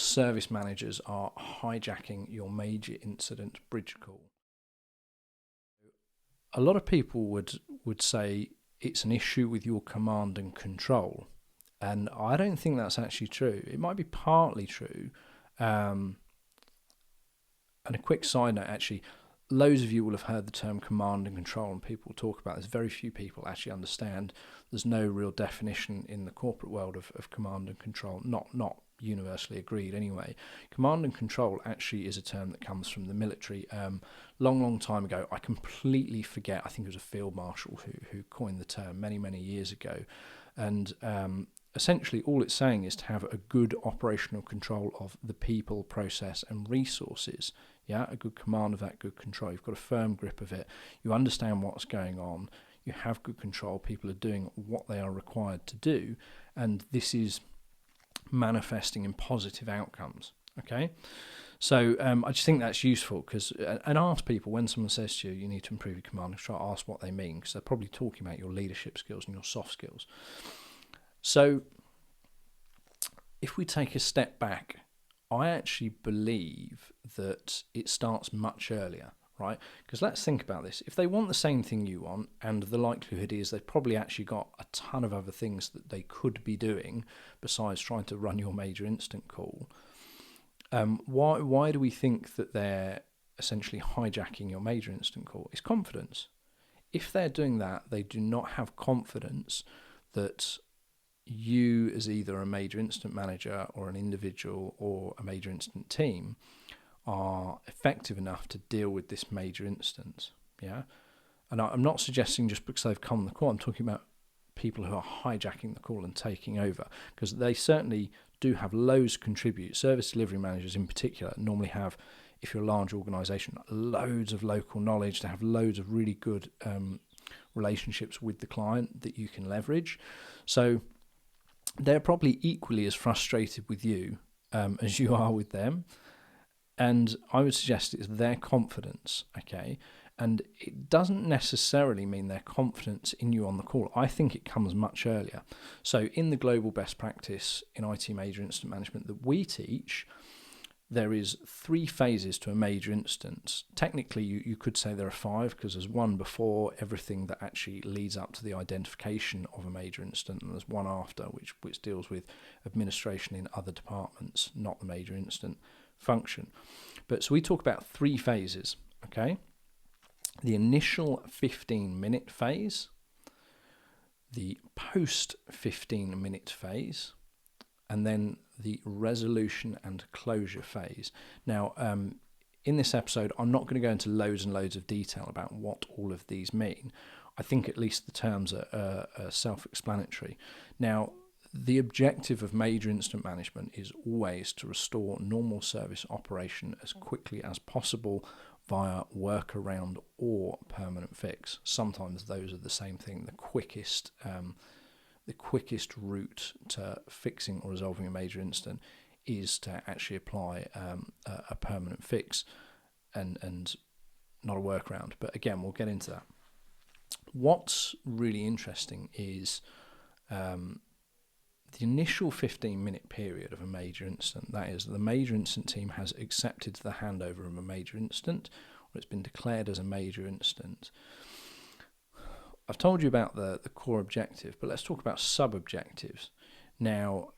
service managers are hijacking your major incident bridge call. A lot of people would say it's an issue with your command and control, and I don't think that's actually true. It might be partly true. And a quick side note, actually, loads of you will have heard the term command and control, and people talk about this. Very few people actually understand. There's no real definition in the corporate world of command and control, not universally agreed anyway. Command and control actually is a term that comes from the military. Long time ago, I completely forget, I think it was a field marshal who coined the term many years ago. And essentially all it's saying is to have a good operational control of the people, process and resources. Yeah, a good command of that, good control. You've got a firm grip of it. You understand what's going on. You have good control. People are doing what they are required to do. And this is manifesting in positive outcomes. Okay, so I just think that's useful, because and ask people when someone says to you, you need to improve your command and control, ask what they mean, because they're probably talking about your leadership skills and your soft skills. So if we take a step back, I actually believe that it starts much earlier, right? Because let's think about this. If they want the same thing you want, and the likelihood is they've probably actually got a ton of other things that they could be doing besides trying to run your major incident call, why do we think that they're essentially hijacking your major incident call? It's confidence. If they're doing that, they do not have confidence that you, as either a major incident manager or an individual or a major incident team, are effective enough to deal with this major instance. Yeah, and I'm not suggesting just because they've come on the call. I'm talking about people who are hijacking the call and taking over, because they certainly do have loads contribute. Service delivery managers in particular normally have, if you're a large organisation, loads of local knowledge. They have loads of really good relationships with the client that you can leverage. So they're probably equally as frustrated with you as you are with them. And I would suggest it's their confidence, okay? And it doesn't necessarily mean their confidence in you on the call. I think it comes much earlier. So in the global best practice in IT major incident management that we teach, there is 3 phases to a major instance. Technically, you could say there are 5, because there's one before everything that actually leads up to the identification of a major incident, and there's one after, which deals with administration in other departments, not the major incident function. But so we talk about 3 phases, okay? The initial 15-minute phase, the post 15-minute phase, and then the resolution and closure phase. Now, in this episode, I'm not going to go into loads and loads of detail about what all of these mean. I think at least the terms are self-explanatory. Now, the objective of major incident management is always to restore normal service operation as quickly as possible via workaround or permanent fix. Sometimes those are the same thing. The quickest route to fixing or resolving a major incident is to actually apply a permanent fix and not a workaround. But again, we'll get into that. What's really interesting is the initial 15-minute period of a major incident. That is, the major incident team has accepted the handover of a major incident, or it's been declared as a major incident. I've told you about the core objective, but let's talk about sub-objectives. Now,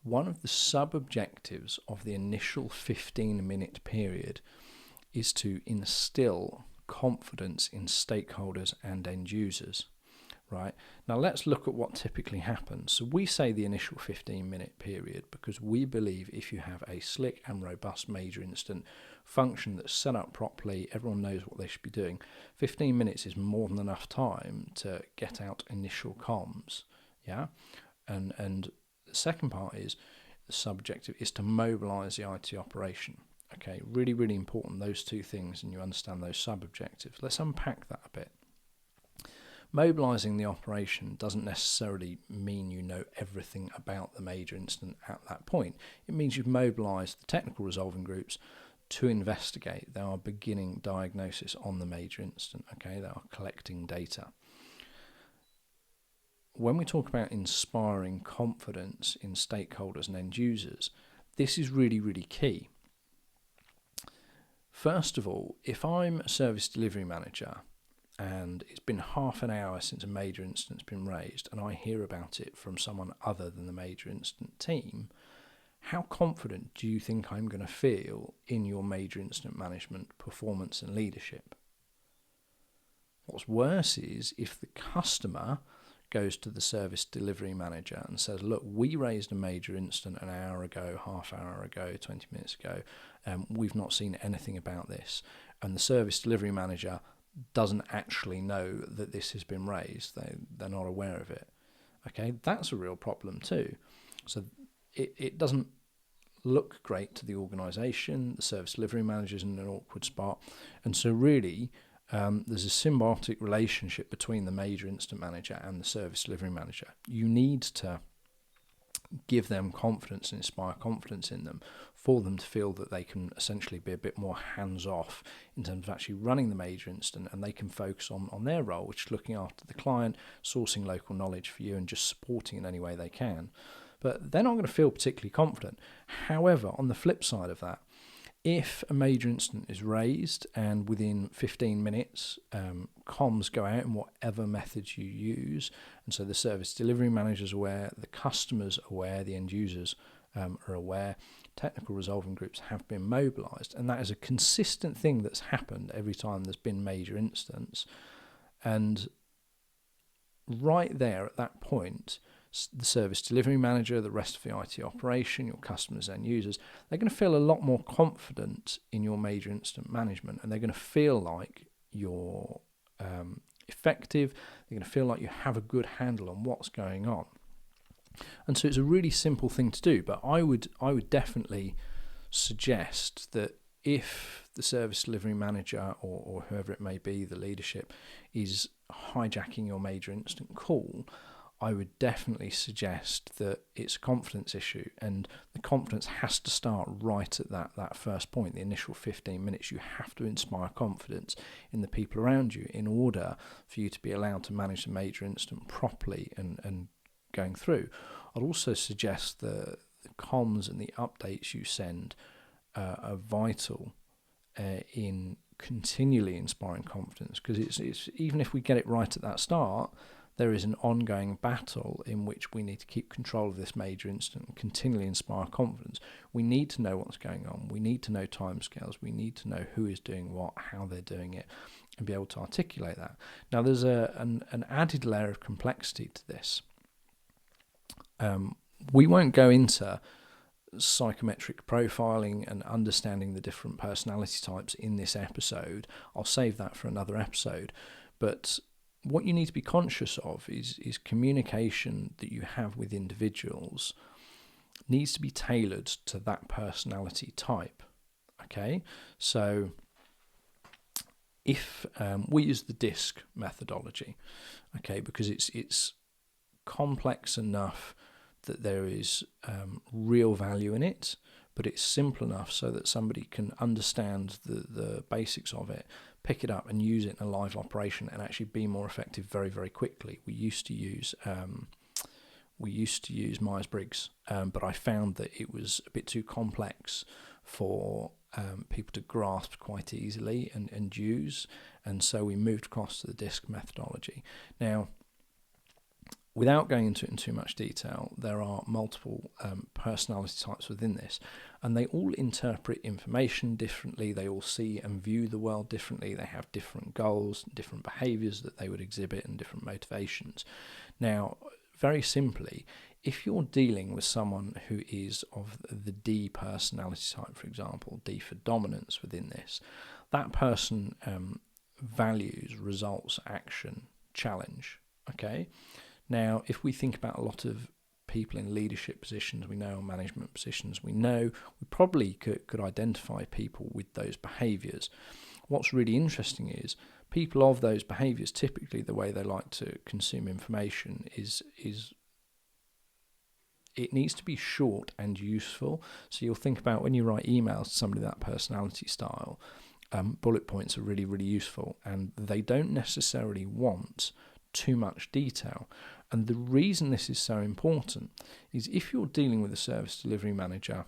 one of the sub-objectives of the initial 15-minute period is to instill confidence in stakeholders and end users. Right, now let's look at what typically happens. So we say the initial 15-minute period because we believe if you have a slick and robust major incident function that's set up properly, everyone knows what they should be doing, 15 minutes is more than enough time to get out initial comms. Yeah, and the second part is the subjective is to mobilize the IT operation. Okay, really important, those 2 things, and you understand those sub-objectives. Let's unpack that a bit. Mobilising the operation doesn't necessarily mean you know everything about the major incident at that point. It means you've mobilised the technical resolving groups to investigate. They are beginning diagnosis on the major incident. Okay, they are collecting data. When we talk about inspiring confidence in stakeholders and end users, this is really, really key. First of all, if I'm a service delivery manager and it's been half an hour since a major incident's been raised and I hear about it from someone other than the major incident team, how confident do you think I'm going to feel in your major incident management performance and leadership? What's worse is if the customer goes to the service delivery manager and says, look, we raised a major incident an hour ago, half hour ago, 20 minutes ago, we've not seen anything about this. And the service delivery manager doesn't actually know that this has been raised. They're not aware of it. Okay, that's a real problem too. So it doesn't look great to the organisation. The service delivery manager's in an awkward spot. And so really, there's a symbiotic relationship between the major incident manager and the service delivery manager. You need to give them confidence and inspire confidence in them for them to feel that they can essentially be a bit more hands-off in terms of actually running the major incident, and they can focus on their role, which is looking after the client, sourcing local knowledge for you and just supporting in any way they can. But they're not going to feel particularly confident. However, on the flip side of that, if a major incident is raised and within 15 minutes comms go out in whatever methods you use, and so the service delivery manager is aware, the customer's aware, the end users are aware, technical resolving groups have been mobilised, and that is a consistent thing that's happened every time there's been major incidents. And right there at that point, the service delivery manager, the rest of the IT operation, your customers and users, they're going to feel a lot more confident in your major incident management, and they're going to feel like you're effective. They're going to feel like you have a good handle on what's going on. And so it's a really simple thing to do, but I would definitely suggest that if the service delivery manager or whoever it may be, the leadership, is hijacking your major incident call, I would definitely suggest that it's a confidence issue, and the confidence has to start right at that first point, the initial 15 minutes. You have to inspire confidence in the people around you in order for you to be allowed to manage the major incident properly and going through. I'd also suggest the comms and the updates you send are vital in continually inspiring confidence, because it's even if we get it right at that start, there is an ongoing battle in which we need to keep control of this major incident and continually inspire confidence. We need to know what's going on. We need to know timescales. We need to know who is doing what, how they're doing it, and be able to articulate that. Now, there's an added layer of complexity to this. We won't go into psychometric profiling and understanding the different personality types in this episode. I'll save that for another episode. But what you need to be conscious of is communication that you have with individuals needs to be tailored to that personality type. Okay, so if we use the DISC methodology, okay, because it's complex enough that there is real value in it, but it's simple enough so that somebody can understand the basics of it, pick it up and use it in a live operation and actually be more effective very, very quickly. We used to use Myers-Briggs, but I found that it was a bit too complex for people to grasp quite easily and use, and so we moved across to the DISC methodology. Now, without going into it in too much detail, there are multiple personality types within this, and they all interpret information differently. They all see and view the world differently. They have different goals, different behaviours that they would exhibit, and different motivations. Now, very simply, if you're dealing with someone who is of the D personality type, for example, D for dominance within this, that person values results, action, challenge. Okay? Now, if we think about a lot of people in leadership positions, we know, management positions, we know we probably could identify people with those behaviours. What's really interesting is people of those behaviours, typically the way they like to consume information is it needs to be short and useful. So you'll think about when you write emails to somebody with that personality style, bullet points are really, really useful, and they don't necessarily want too much detail. And the reason this is so important is if you're dealing with a service delivery manager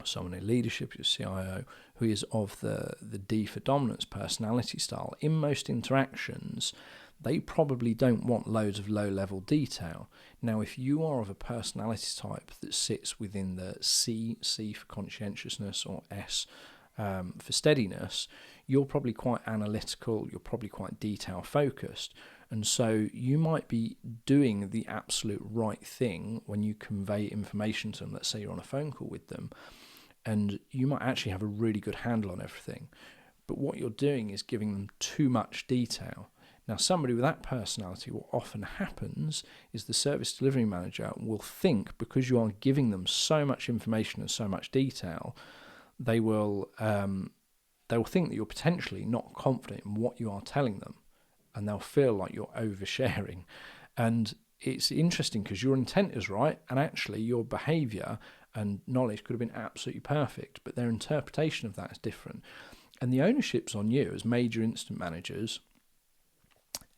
someone in leadership, your CIO, who is of the D for dominance personality style, in most interactions, they probably don't want loads of low-level detail. Now, if you are of a personality type that sits within the C for conscientiousness, or S for steadiness, you're probably quite analytical, you're probably quite detail-focused. And so you might be doing the absolute right thing when you convey information to them. Let's say you're on a phone call with them, and you might actually have a really good handle on everything. But what you're doing is giving them too much detail. Now, somebody with that personality, what often happens is the service delivery manager will think, because you are giving them so much information and so much detail, they will think that you're potentially not confident in what you are telling them, and they'll feel like you're oversharing. And it's interesting because your intent is right, and actually your behaviour and knowledge could have been absolutely perfect, but their interpretation of that is different. And the ownership's on you as major incident managers.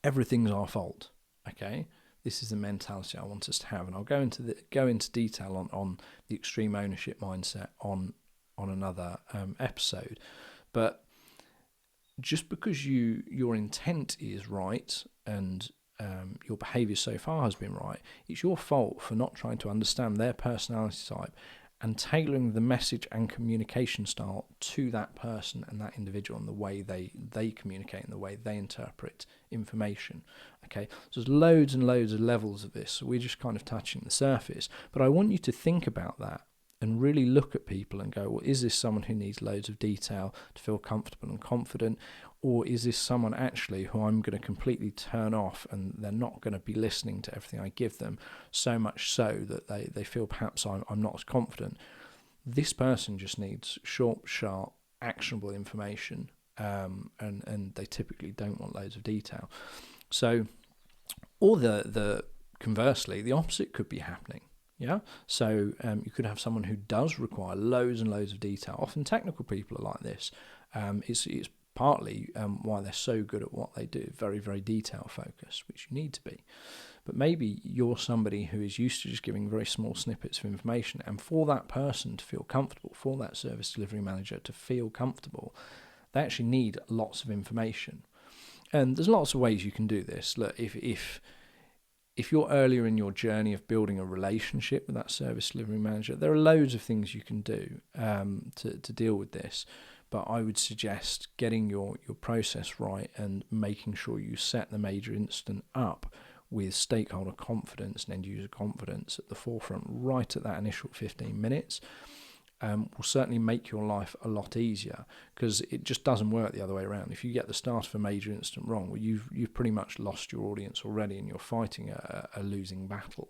Everything's our fault. Okay, this is the mentality I want us to have, and I'll go into detail on the extreme ownership mindset on another episode. But just because your intent is right and your behaviour so far has been right, it's your fault for not trying to understand their personality type and tailoring the message and communication style to that person and that individual and the way they communicate and the way they interpret information. Okay, so there's loads and loads of levels of this. So we're just kind of touching the surface. But I want you to think about that and really look at people and go, well, is this someone who needs loads of detail to feel comfortable and confident? Or is this someone actually who I'm going to completely turn off and they're not going to be listening to everything I give them, so much so that they feel perhaps I'm not as confident? This person just needs short, sharp, actionable information, and they typically don't want loads of detail. So, or the conversely, the opposite could be happening. Yeah, so you could have someone who does require loads and loads of detail. Often technical people are like this. It's partly why they're so good at what they do, very, very detail focused, which you need to be. But maybe you're somebody who is used to just giving very small snippets of information, and for that person to feel comfortable, for that service delivery manager to feel comfortable, they actually need lots of information. And there's lots of ways you can do this. Look, if you're earlier in your journey of building a relationship with that service delivery manager, there are loads of things you can do to deal with this. But I would suggest getting your process right and making sure you set the major incident up with stakeholder confidence and end user confidence at the forefront right at that initial 15 minutes. Will certainly make your life a lot easier, because it just doesn't work the other way around. If you get the start of a major incident wrong, well, you've pretty much lost your audience already, and you're fighting a losing battle.